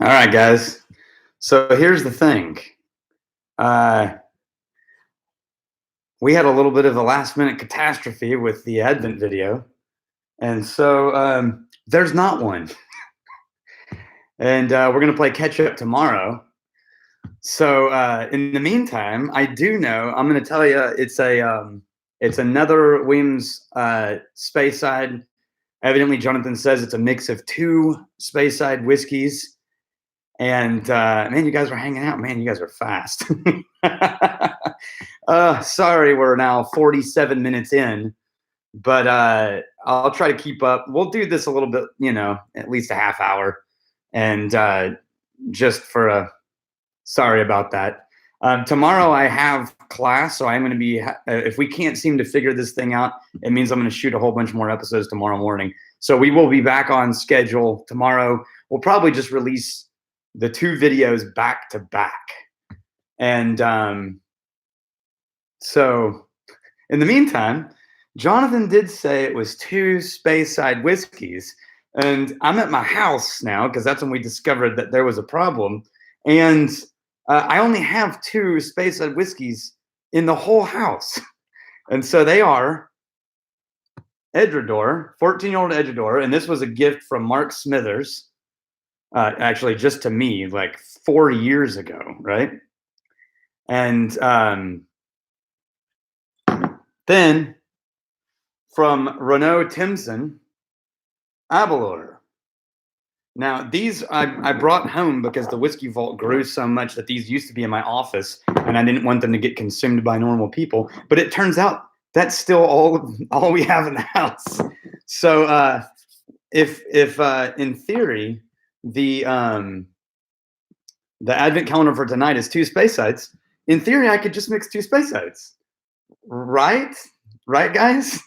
All right, guys. So here's the thing. Uh, we had a little bit of a last minute catastrophe with the Advent video. And so there's not one. And we're going to play catch up tomorrow. So in the meantime, I do know, I'm going to tell you it's another Williams Speyside. Evidently, Jonathan says it's a mix of two Speyside whiskeys. And man, you guys are hanging out. Man, you guys are fast. Sorry, we're now 47 minutes in, but I'll try to keep up. We'll do this a little bit, at least a half hour. And just for sorry about that. Tomorrow I have class, so I'm going to be, if we can't seem to figure this thing out, it means I'm going to shoot a whole bunch more episodes tomorrow morning. So we will be back on schedule tomorrow. We'll probably just release the two videos back to back. And so in the meantime, Jonathan did say it was two Speyside whiskeys. And I'm at my house now because that's when we discovered that there was a problem. And I only have two Speyside whiskeys in the whole house. And so they are Edredor, 14-year-old Edredor. And this was a gift from Mark Smithers. Actually, just to me, like 4 years ago, right? And then from Renaud Timson, Aberlour. Now, these I brought home because the whiskey vault grew so much that these used to be in my office, and I didn't want them to get consumed by normal people. But it turns out that's still all we have in the house. So if in theory, the Advent calendar for tonight is two Speysides. In theory, I could just mix two Speysides, right? Right, guys?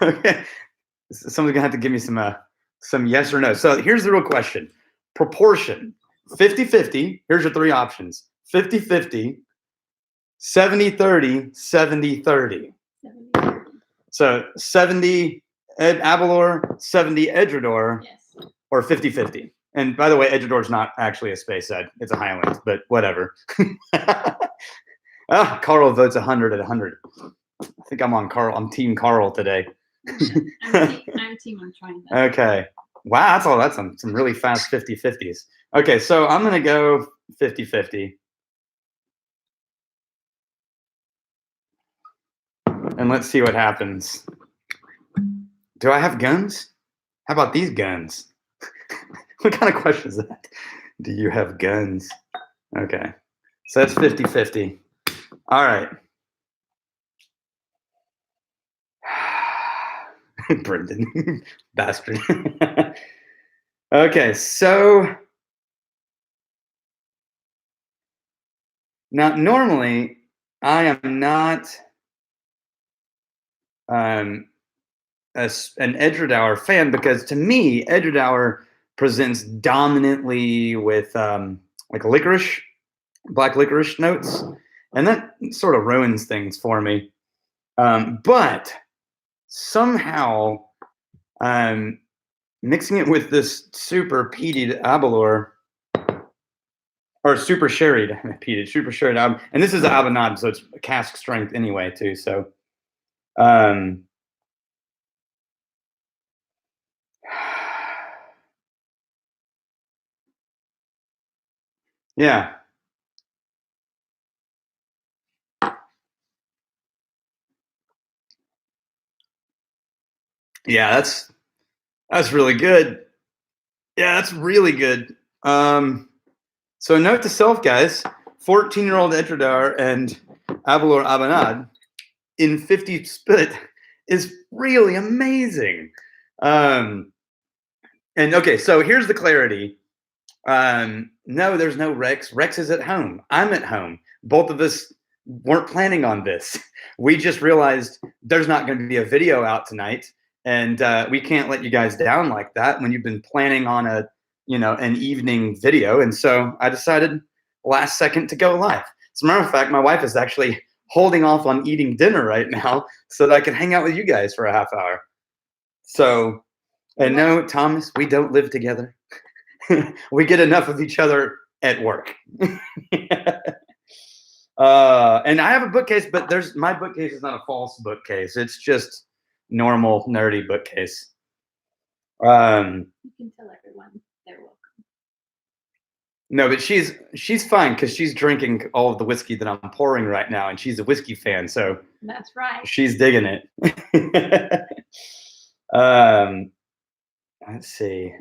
Okay. Someone's gonna have to give me some yes or no. So here's the real question: proportion 50-50. Here's your three options: 50-50, 70-30, 70-30. So 70 Aberlour, 70 Edredor. Yes. Or 50-50. And by the way, Edredor is not actually a Speyside. It's a Highland, but whatever. Carl votes 100 at 100. I think I'm on Carl. I'm team Carl today. I'm team on trying that. Okay. Wow, that's some really fast 50-50s. Okay, so I'm going to go 50-50. And let's see what happens. Do I have guns? How about these guns? What kind of question is that? Do you have guns? Okay. So that's 50-50. All right. Brendan. Bastard. Okay, so now normally I am not an Edredor fan because to me, Edredor presents dominantly with like licorice, black licorice notes, and that sort of ruins things for me. But somehow, mixing it with this super peated Aberlour, or super sherried, peated, super sherried, and this is Abenade, so it's cask strength anyway too. So, yeah. Yeah, that's really good. Yeah, that's really good. So note to self, guys, 14-year-old Edredor and Aberlour Abenade in 50 split is really amazing. And okay, so here's the clarity. No, there's no Rex. Rex is at home. I'm at home. Both of us weren't planning on this. We just realized there's not going to be a video out tonight, and we can't let you guys down like that when you've been planning on an evening video. And so I decided last second to go live. As a matter of fact, my wife is actually holding off on eating dinner right now so that I can hang out with you guys for a half hour. So, and no, Thomas, we don't live together. We get enough of each other at work. And I have a bookcase, but my bookcase is not a false bookcase. It's just normal nerdy bookcase. You can tell everyone they're welcome. No, but she's fine because she's drinking all of the whiskey that I'm pouring right now, and she's a whiskey fan, so That's right. she's digging it. Let's see.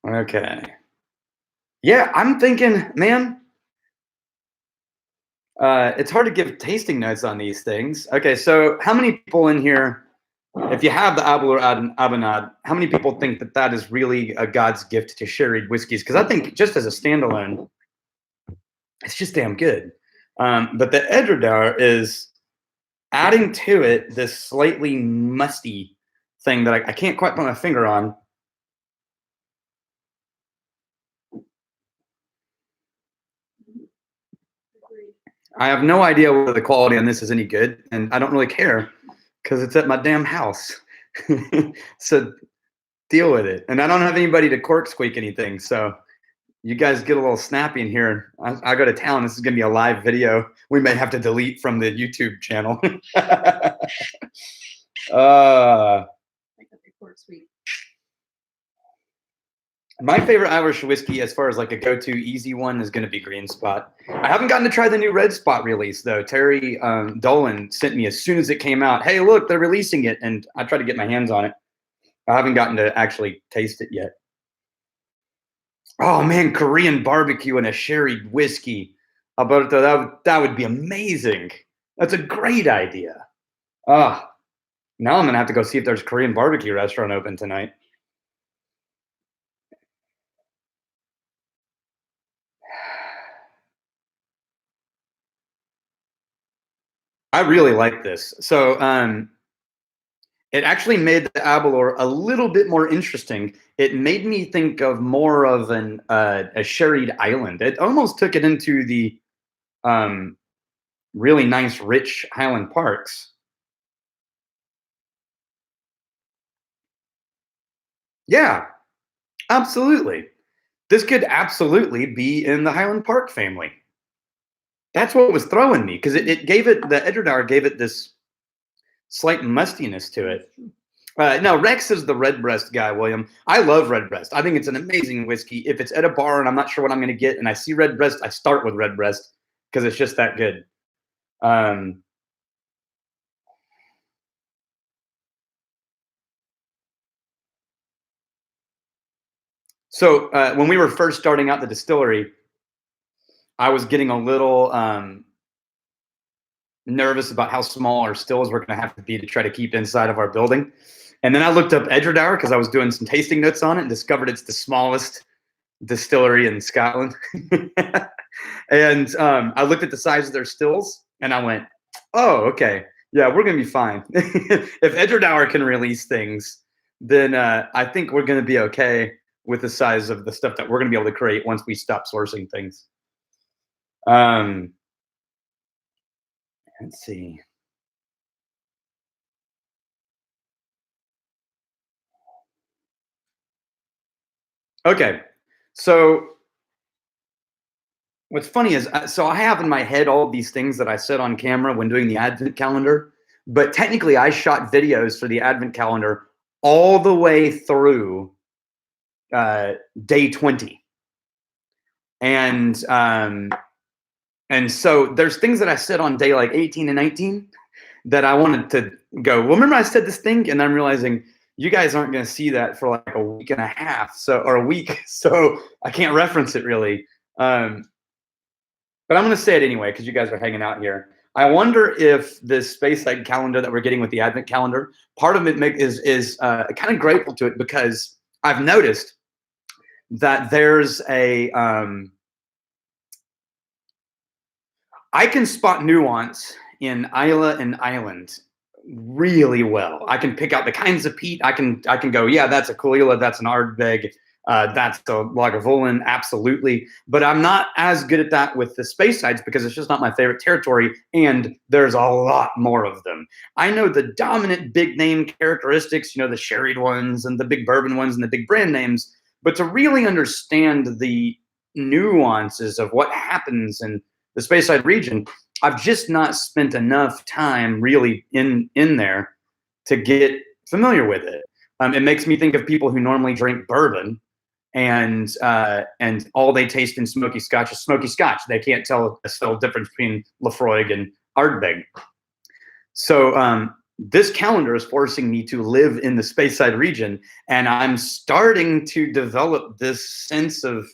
Okay. Yeah, I'm thinking, man, it's hard to give tasting notes on these things. Okay, so how many people in here, if you have the Abelor Abanad, how many people think that that is really a God's gift to sherried whiskeys? Because I think just as a standalone, it's just damn good. But the Edredar is adding to it this slightly musty thing that I can't quite put my finger on. I have no idea whether the quality on this is any good, and I don't really care because it's at my damn house. So deal with it. And I don't have anybody to cork squeak anything, so you guys get a little snappy in here. I go to town. This is going to be a live video. We may have to delete from the YouTube channel. My favorite Irish whiskey, as far as like a go-to easy one, is going to be Green Spot. I haven't gotten to try the new Red Spot release though. Terry Dolan sent me as soon as it came out. Hey, look, they're releasing it, and I tried to get my hands on it. I haven't gotten to actually taste it yet. Oh man, Korean barbecue and a sherried whiskey. Alberto, that would be amazing. That's a great idea. Now I'm gonna have to go see if there's a Korean barbecue restaurant open tonight. I really like this. So it actually made the Abelor a little bit more interesting. It made me think of more of a sherried island. It almost took it into the really nice, rich Highland Parks. Yeah, absolutely. This could absolutely be in the Highland Park family. That's what was throwing me, because it gave it, the Edredar gave it this slight mustiness to it. No, Rex is the Redbreast guy, William. I love Redbreast. I think it's an amazing whiskey. If it's at a bar and I'm not sure what I'm going to get and I see Redbreast, I start with Redbreast because it's just that good. So when we were first starting out the distillery, I was getting a little nervous about how small our stills were going to have to be to try to keep inside of our building. And then I looked up Edredar because I was doing some tasting notes on it and discovered it's the smallest distillery in Scotland. And I looked at the size of their stills and I went, oh, okay. Yeah, we're going to be fine. If Edredar can release things, then I think we're going to be okay with the size of the stuff that we're going to be able to create once we stop sourcing things. Let's see. Okay, so what's funny is, so I have in my head all these things that I said on camera when doing the Advent calendar, but technically I shot videos for the Advent calendar all the way through day 20. And so there's things that I said on day like 18 and 19 that I wanted to go, well, remember I said this thing? And I'm realizing you guys aren't going to see that for like a week and a half, or a week. So I can't reference it really. But I'm going to say it anyway, because you guys are hanging out here. I wonder if this Speyside calendar that we're getting with the Advent calendar, part of it is kind of grateful to it, because I've noticed that there's a, I can spot nuance in Islay and Island really well. I can pick out the kinds of peat. I can go, yeah, that's a Caol Ila, that's an Ardbeg. That's the Lagavulin, absolutely. But I'm not as good at that with the Speysides because it's just not my favorite territory, and there's a lot more of them. I know the dominant big name characteristics, the sherried ones and the big bourbon ones and the big brand names, but to really understand the nuances of what happens in the Speyside region, I've just not spent enough time really in there to get familiar with it. It makes me think of people who normally drink bourbon and all they taste in smoky Scotch is smoky Scotch. They can't tell a subtle difference between Laphroaig and Ardbeg. So this calendar is forcing me to live in the Speyside region, and I'm starting to develop this sense of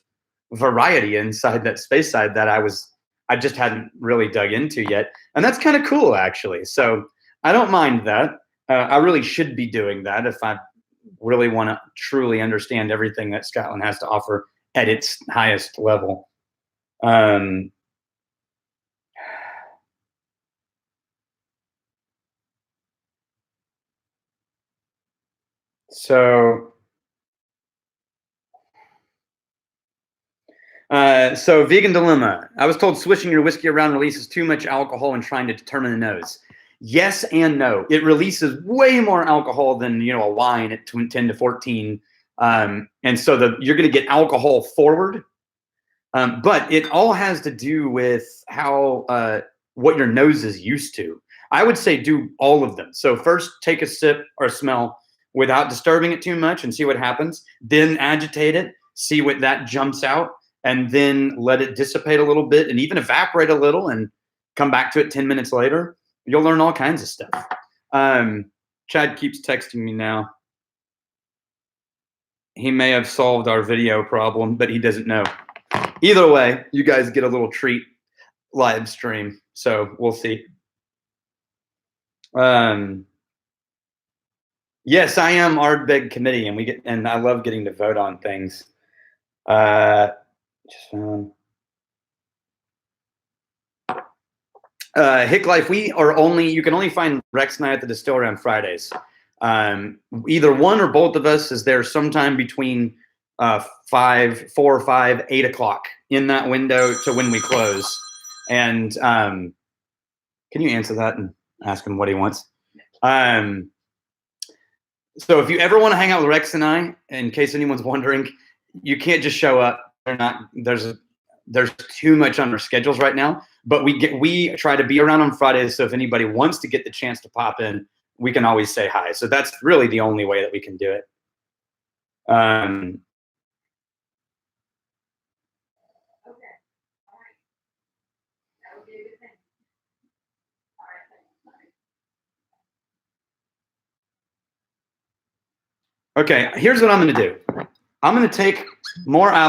variety inside that Speyside that I just hadn't really dug into yet, and that's kind of cool actually. So I don't mind that. I really should be doing that if I really want to truly understand everything that Scotland has to offer at its highest level. So Vegan Dilemma. I was told swishing your whiskey around releases too much alcohol and trying to determine the nose. Yes and no. It releases way more alcohol than a wine at 10 to 14, and so you're going to get alcohol forward. But it all has to do with how what your nose is used to. I would say do all of them. So first, take a sip or a smell without disturbing it too much and see what happens. Then agitate it, see what that jumps out, and then let it dissipate a little bit and even evaporate a little and come back to it 10 minutes later. You'll learn all kinds of stuff. Chad keeps texting me now. He may have solved our video problem, but he doesn't know. Either way, you guys get a little treat live stream, so we'll see. Yes, I am Ardbeg committee, and I love getting to vote on things. Hick Life, you can only find Rex and I at the distillery on Fridays. Either one or both of us is there sometime between 4 or 5, 8 o'clock in that window to when we close. And can you answer that and ask him what he wants? So if you ever want to hang out with Rex and I, in case anyone's wondering, you can't just show up. There's too much on our schedules right now, but we try to be around on Fridays. So if anybody wants to get the chance to pop in, we can always say hi. So that's really the only way that we can do it. Okay, here's what I'm going to do. I'm going to take more